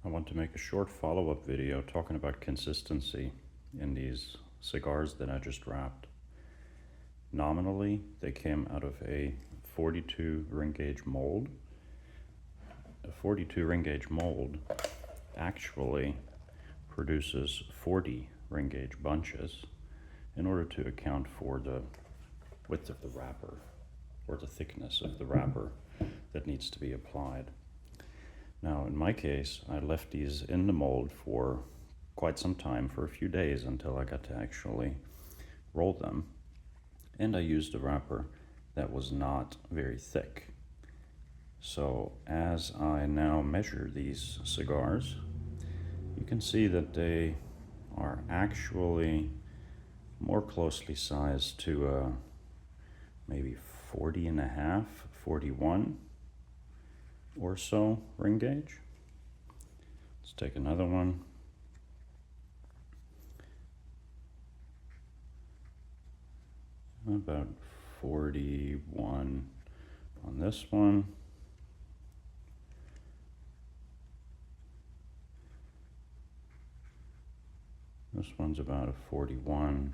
I want to make a short follow-up video talking about consistency in these cigars that I just wrapped. Nominally, they came out of a 42 ring gauge mold. A 42 ring gauge mold actually produces 40 ring gauge bunches in order to account for the width of the wrapper or the thickness of the wrapper that needs to be applied. Now, in my case, I left these in the mold for quite some time, for a few days, until I got to actually roll them. And I used a wrapper that was not very thick. So as I now measure these cigars, you can see that they are actually more closely sized to maybe 40.5, 41 or so ring gauge. Let's take another one. About 41 on this one. This one's about a 41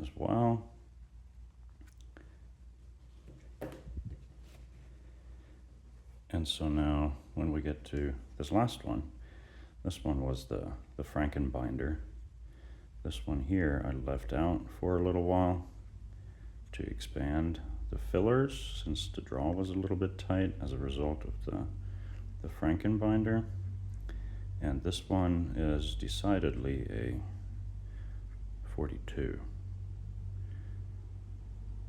as well. And so now when we get to this last one, this one was the Frankenbinder. This one here I left out for a little while to expand the fillers, since the draw was a little bit tight as a result of the Frankenbinder. And this one is decidedly a 42.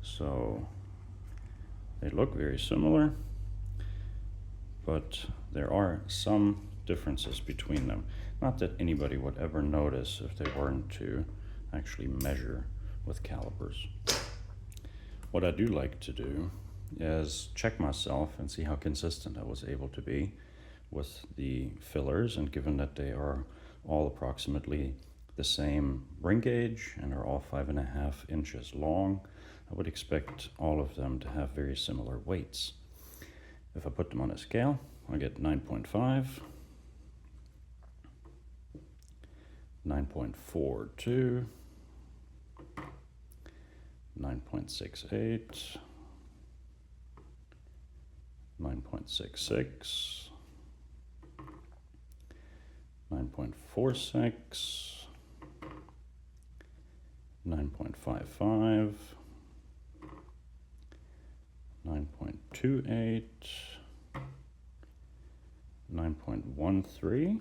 So they look very similar, but there are some differences between them. Not that anybody would ever notice if they weren't to actually measure with calipers. What I do like to do is check myself and see how consistent I was able to be with the fillers, and given that they are all approximately the same ring gauge and are all 5.5 inches long, I would expect all of them to have very similar weights. If I put them on a scale, I get 9.5, 9.42, 9.68, 9.66, 9.46, 9.55, 9.28, 9.13,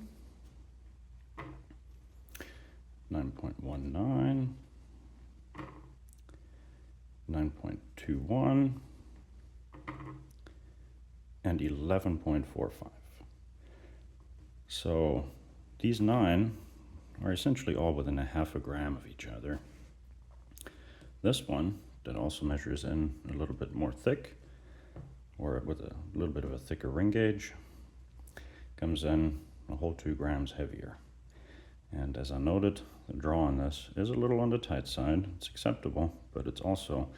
9.19, 9.21, and 11.45. So these 9 are essentially all within a half a gram of each other. This one that also measures in a little bit more thick, or with a little bit of a thicker ring gauge, comes in a whole 2 grams heavier. And as I noted, the draw on this is a little on the tight side. It's acceptable, but it's also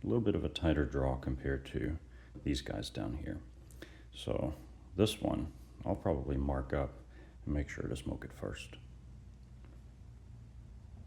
a little bit of a tighter draw compared to these guys down here. So this one I'll probably mark up and make sure to smoke it first.